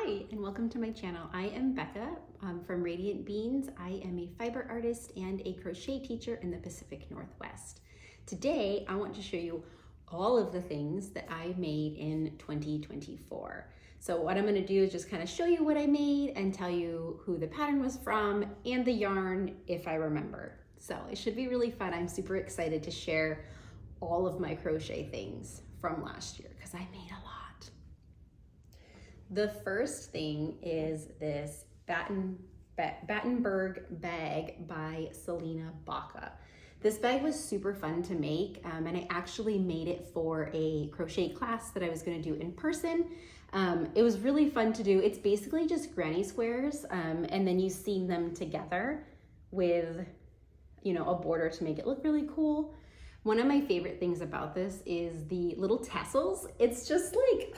Hi, and welcome to my channel. I am Becca from Radiant Beans. I am a fiber artist and a crochet teacher in the Pacific Northwest. Today, I want to show you all of the things that I made in 2024. So what I'm going to do is just kind of show you what I made and tell you who the pattern was from and the yarn if I remember. So it should be really fun. I'm super excited to share all of my crochet things from last year because I made a lot. The first thing is this Battenberg bag by Selena Baca. This bag was super fun to make, and I actually made it for a crochet class that I was going to do in person. It was really fun to do. It's basically just granny squares, and then you seam them together with, a border to make it look really cool. One of my favorite things about this is the little tassels. It's just like,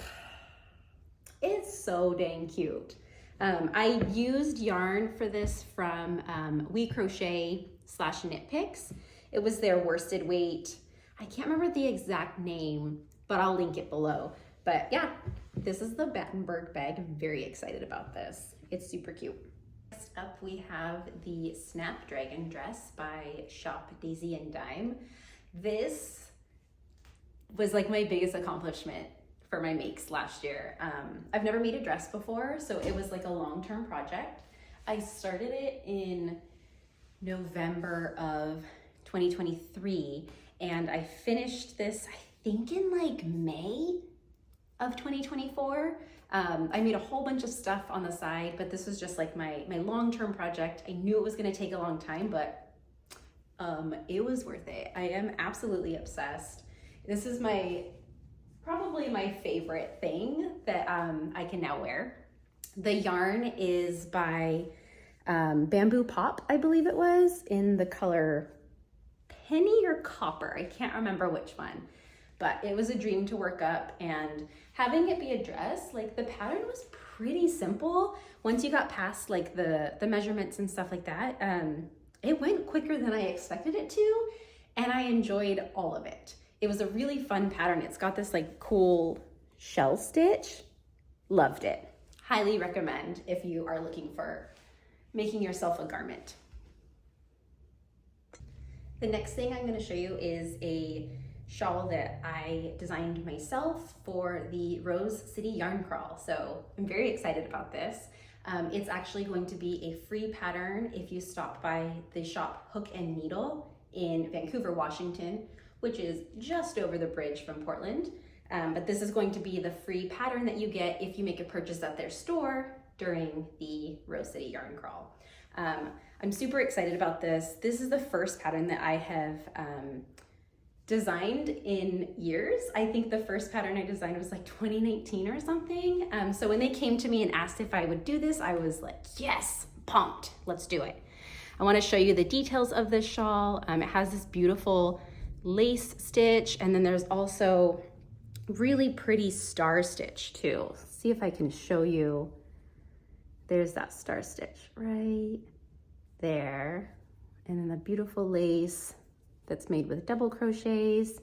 it's so dang cute. I used yarn for this from We Crochet / Knit Picks. It was their worsted weight. I can't remember the exact name, but I'll link it below. But yeah, this is the Battenberg bag. I'm very excited about this. It's super cute. Next up, we have the Snapdragon dress by Shop Daisy and Dime. This was like my biggest accomplishment for my makes last year. I've never made a dress before, so it was like a long-term project. I started it in November of 2023, and I finished this, I think in like May of 2024. I made a whole bunch of stuff on the side, but this was just like my long-term project. I knew it was gonna take a long time, but it was worth it. I am absolutely obsessed. This is probably my favorite thing that I can now wear. The yarn is by Bamboo Pop, I believe it was, in the color Penny or Copper. I can't remember which one, but it was a dream to work up, and having it be a dress, like the pattern was pretty simple. Once you got past like the measurements and stuff like that, it went quicker than I expected it to, and I enjoyed all of it. It was a really fun pattern. It's got this like cool shell stitch. Loved it. Highly recommend if you are looking for making yourself a garment. The next thing I'm going to show you is a shawl that I designed myself for the City Yarn Crawl. So I'm very excited about this. It's actually going to be a free pattern if you stop by the shop Hook and Needle in Vancouver, Washington, which is just over the bridge from Portland. But this is going to be the free pattern that you get if you make a purchase at their store during the City Yarn Crawl. I'm super excited about this. This is the first pattern that I have designed in years. I think the first pattern I designed was like 2019 or something. So when they came to me and asked if I would do this, I was like, yes, pumped, let's do it. I wanna show you the details of this shawl. It has this beautiful lace stitch, and then there's also really pretty star stitch too. Let's see if I can show you. There's that star stitch right there, and then the beautiful lace that's made with double crochets.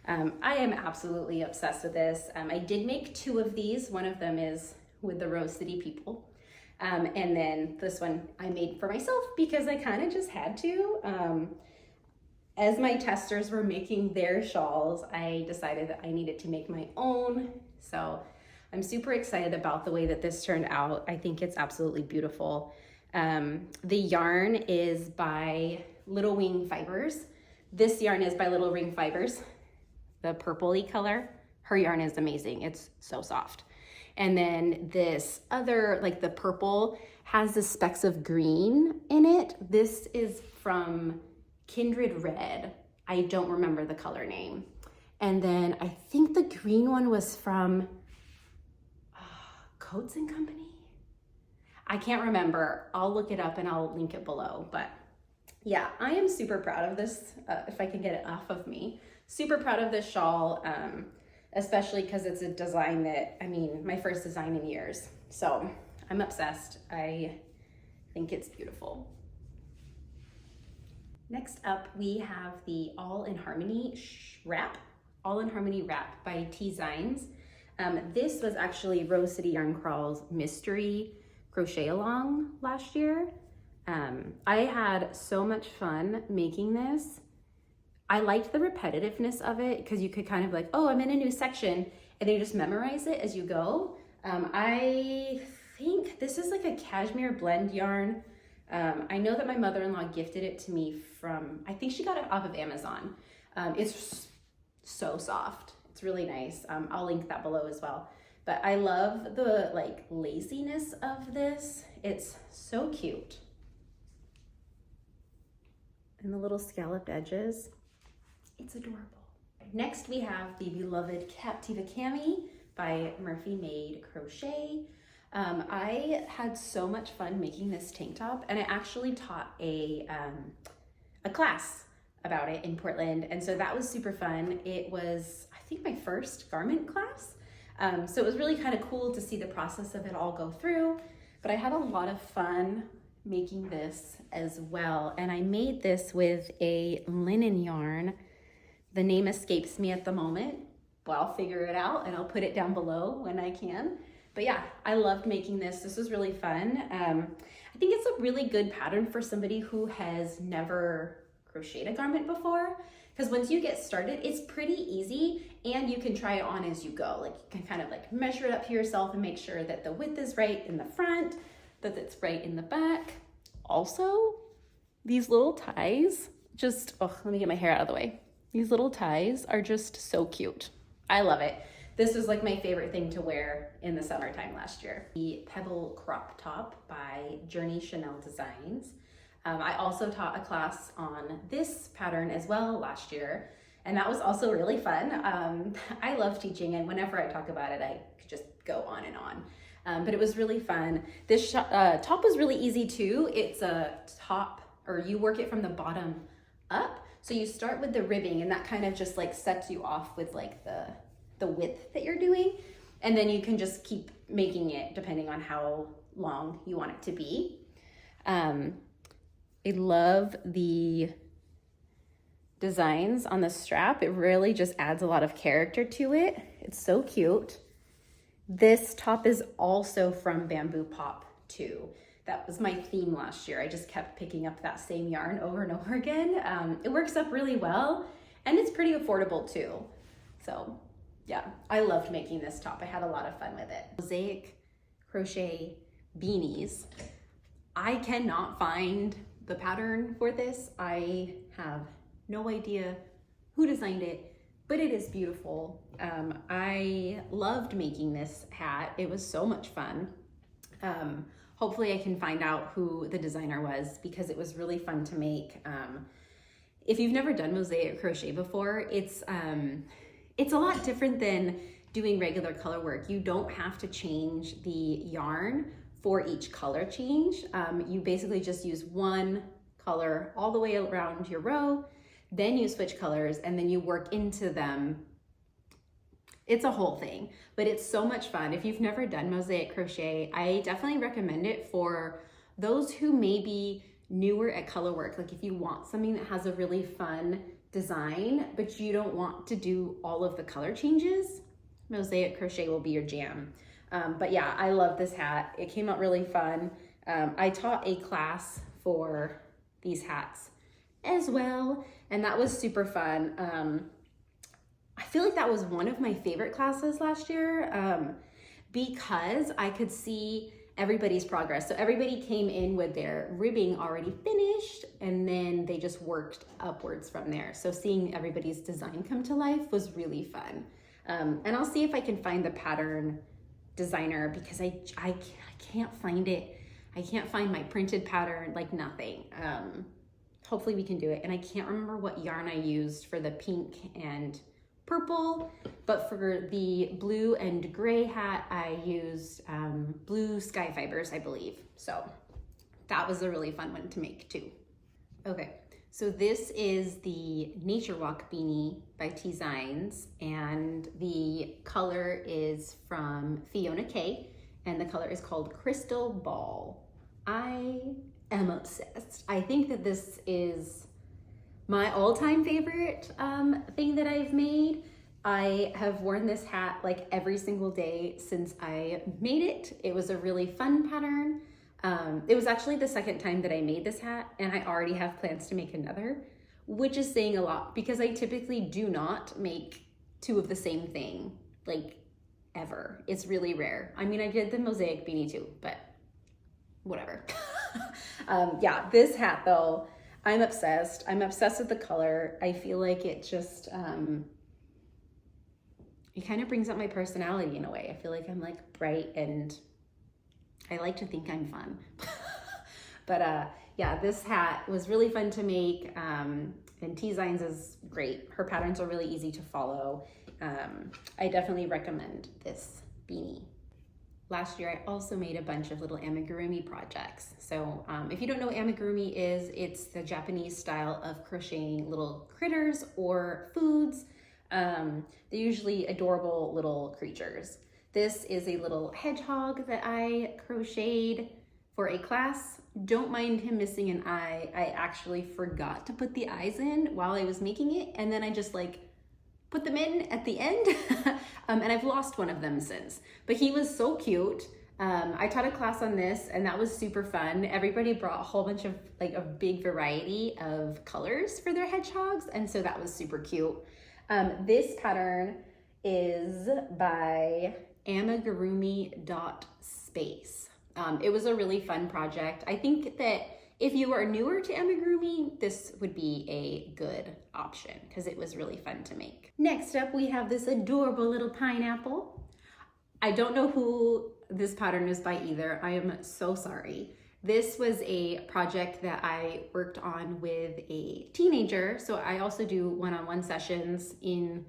I am absolutely obsessed with this. I did make 2 of these. One of them is with the Rose City people, and then this one I made for myself because I kind of just had to. As my testers were making their shawls, I decided that I needed to make my own. So I'm super excited about the way that this turned out. I think it's absolutely beautiful. The yarn is by Little Wing Fibers. This yarn is by Little Wing Fibers, the purpley color. Her yarn is amazing. It's so soft. And then this other, like the purple, has the specks of green in it. This is from Kindred Red. I don't remember the color name. And then I think the green one was from Coats and Company. I can't remember. I'll look it up and I'll link it below. But yeah, I am super proud of this, if I can get it off of me. Super proud of this shawl, especially because it's a design that, my first design in years. So I'm obsessed. I think it's beautiful. Next up, we have the All in Harmony wrap by T Zines. This was actually Rose City Yarn Crawl's mystery crochet along last year. I had so much fun making this. I liked the repetitiveness of it because you could kind of like, oh, I'm in a new section, and then you just memorize it as you go. I think this is like a cashmere blend yarn. I know that my mother-in-law gifted it to me from, I think she got it off of Amazon. It's so soft. It's really nice. I'll link that below as well. But I love the like laciness of this. It's so cute. And the little scalloped edges. It's adorable. Next we have the beloved Captiva Cami by Murphy Made Crochet. I had so much fun making this tank top, and I actually taught a class about it in Portland, and so that was super fun. It was, I think, my first garment class, so it was really kind of cool to see the process of it all go through, but I had a lot of fun making this as well, and I made this with a linen yarn. The name escapes me at the moment, but I'll figure it out and I'll put it down below when I can. But yeah, I loved making this. This was really fun. I think it's a really good pattern for somebody who has never crocheted a garment before, because once you get started, it's pretty easy and you can try it on as you go. Like you can kind of like measure it up to yourself and make sure that the width is right in the front, that it's right in the back. Also, these little ties, just, oh, let me get my hair out of the way. These little ties are just so cute. I love it. This was like my favorite thing to wear in the summertime last year. The Pebble Crop Top by Journey Chanel Designs. I also taught a class on this pattern as well last year, and that was also really fun. I love teaching, and whenever I talk about it, I could just go on and on. But it was really fun. This top was really easy too. It's a top, or you work it from the bottom up. So you start with the ribbing, and that kind of just like sets you off with like the width that you're doing. And then you can just keep making it depending on how long you want it to be. I love the designs on the strap. It really just adds a lot of character to it. It's so cute. This top is also from Bamboo Pop too. That was my theme last year. I just kept picking up that same yarn over and over again. It works up really well, and it's pretty affordable too. So yeah, I loved making this top. I had a lot of fun with it. Mosaic crochet beanies. I cannot find the pattern for this. I have no idea who designed it, but it is beautiful. I loved making this hat. It was so much fun. Hopefully I can find out who the designer was, because it was really fun to make. If you've never done mosaic crochet before, it's a lot different than doing regular color work. You don't have to change the yarn for each color change. You basically just use one color all the way around your row, then you switch colors, and then you work into them. It's a whole thing, but it's so much fun. If you've never done mosaic crochet, I definitely recommend it for those who may be newer at color work. Like if you want something that has a really fun design, but you don't want to do all of the color changes, mosaic crochet will be your jam. But yeah, I love this hat. It came out really fun. I taught a class for these hats as well, and that was super fun. I feel like that was one of my favorite classes last year, because I could see everybody's progress. So everybody came in with their ribbing already finished, and then they just worked upwards from there. So seeing everybody's design come to life was really fun. And I'll see if I can find the pattern designer, because I can't find it. I can't find my printed pattern, like nothing. Hopefully we can do it. And I can't remember what yarn I used for the pink and purple, but for the blue and gray hat, I used blue sky fibers, I believe. So that was a really fun one to make too. Okay, so this is the Nature Walk beanie by T-Zines, and the color is from Fiona K, and the color is called Crystal Ball. I am obsessed. I think that this is my all-time favorite thing that I've made. I have worn this hat like every single day since I made it. It was a really fun pattern. It was actually the second time that I made this hat, and I already have plans to make another, which is saying a lot because I typically do not make two of the same thing, like ever. It's really rare. I mean, I did the mosaic beanie too, but whatever. Yeah, this hat though, I'm obsessed. I'm obsessed with the color. I feel like it just, it kind of brings out my personality in a way. I feel like I'm like bright and I like to think I'm fun. But yeah, this hat was really fun to make, and T-Zines is great. Her patterns are really easy to follow. I definitely recommend this beanie. Last year, I also made a bunch of little amigurumi projects. So if you don't know what amigurumi is, it's the Japanese style of crocheting little critters or foods. They're usually adorable little creatures. This is a little hedgehog that I crocheted for a class. Don't mind him missing an eye. I actually forgot to put the eyes in while I was making it, and then I just like put them in at the end. And I've lost one of them since, but he was so cute. I taught a class on this and that was super fun. Everybody brought a whole bunch of like a big variety of colors for their hedgehogs, and so that was super cute. This pattern is by amigurumi.space. It was a really fun project. I think that if you are newer to amigurumi, this would be a good option because it was really fun to make. Next up, we have this adorable little pineapple. I don't know who this pattern is by either. I am so sorry. This was a project that I worked on with a teenager. So I also do one-on-one sessions in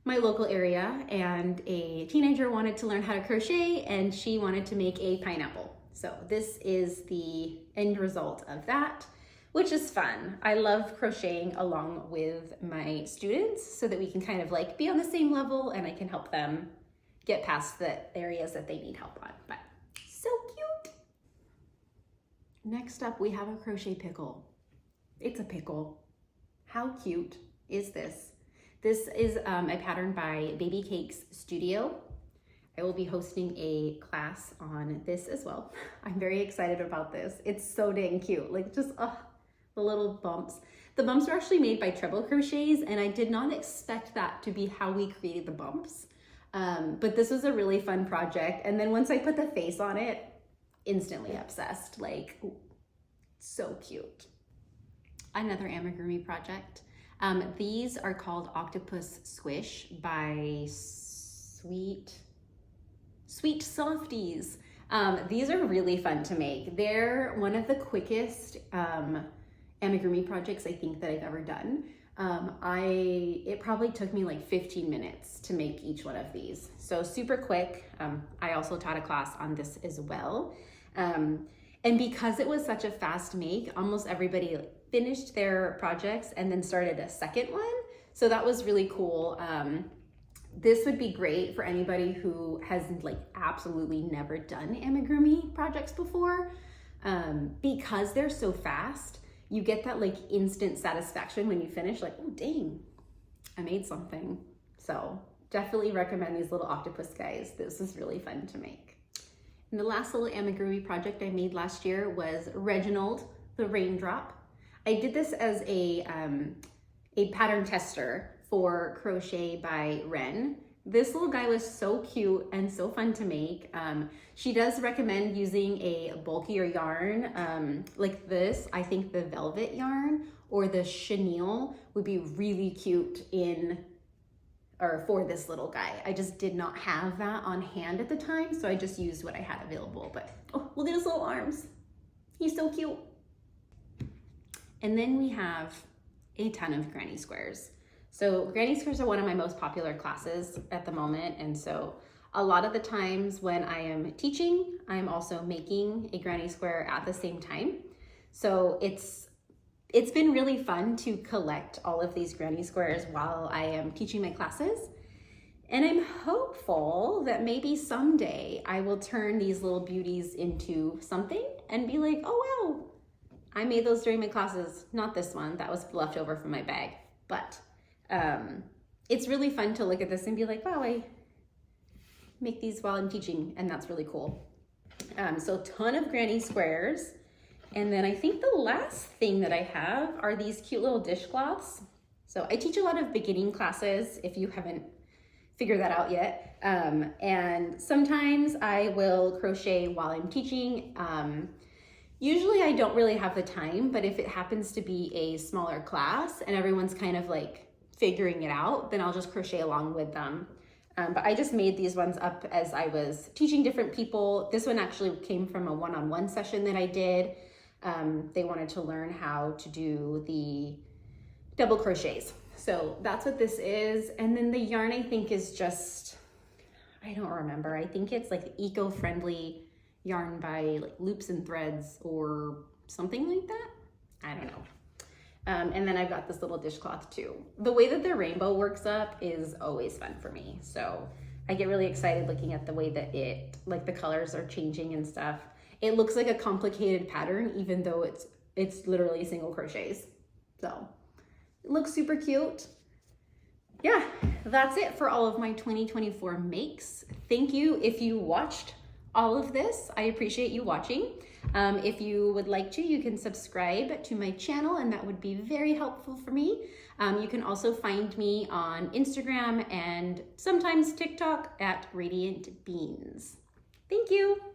my local area, and a teenager wanted to learn how to crochet and she wanted to make a pineapple. So this is the end result of that, which is fun. I love crocheting along with my students so that we can kind of like be on the same level and I can help them get past the areas that they need help on. But so cute. Next up, we have a crochet pickle. It's a pickle. How cute is this? This is a pattern by Baby Cakes Studio. I will be hosting a class on this as well. I'm very excited about this. It's so dang cute. Like just, the little bumps. The bumps are actually made by treble crochets, and I did not expect that to be how we created the bumps. But this was a really fun project. And then once I put the face on it, instantly obsessed. Like, so cute. Another amigurumi project. These are called Octopus Swish by Sweet Softies. These are really fun to make. They're one of the quickest amigurumi projects I think that I've ever done. It probably took me like 15 minutes to make each one of these. So super quick. I also taught a class on this as well. And because it was such a fast make, almost everybody finished their projects and then started a second one. So that was really cool. This would be great for anybody who has like absolutely never done amigurumi projects before. Because they're so fast, you get that like instant satisfaction when you finish, like, oh dang, I made something. So definitely recommend these little octopus guys. This is really fun to make. And the last little amigurumi project I made last year was Reginald the Raindrop. I did this as a pattern tester for Crochet by Ren. This little guy was so cute and so fun to make. She does recommend using a bulkier yarn like this. I think the velvet yarn or the chenille would be really cute for this little guy. I just did not have that on hand at the time, so I just used what I had available. But oh, look at his little arms. He's so cute. And then we have a ton of granny squares. So granny squares are one of my most popular classes at the moment. And so a lot of the times when I am teaching, I'm also making a granny square at the same time. So it's been really fun to collect all of these granny squares while I am teaching my classes. And I'm hopeful that maybe someday I will turn these little beauties into something and be like, oh wow, I made those during my classes. Not this one, that was left over from my bag. But it's really fun to look at this and be like, wow, I make these while I'm teaching, and that's really cool. So ton of granny squares. And then I think the last thing that I have are these cute little dishcloths. So I teach a lot of beginning classes, if you haven't figured that out yet. And sometimes I will crochet while I'm teaching. Usually I don't really have the time, but if it happens to be a smaller class and everyone's kind of like figuring it out, then I'll just crochet along with them. But I just made these ones up as I was teaching different people. This one actually came from a one-on-one session that I did. They wanted to learn how to do the double crochets. So that's what this is. And then the yarn I think is just, I don't remember. I think it's like eco-friendly yarn by like Loops and Threads or something like that. I don't know. And then I've got this little dishcloth too. The way that the rainbow works up is always fun for me. So I get really excited looking at the way that like the colors are changing and stuff. It looks like a complicated pattern, even though it's literally single crochets. So it looks super cute. Yeah, that's it for all of my 2024 makes. Thank you if you watched all of this. I appreciate you watching. If you would like to, you can subscribe to my channel, and that would be very helpful for me. You can also find me on Instagram and sometimes TikTok at Radiant Beans. Thank you.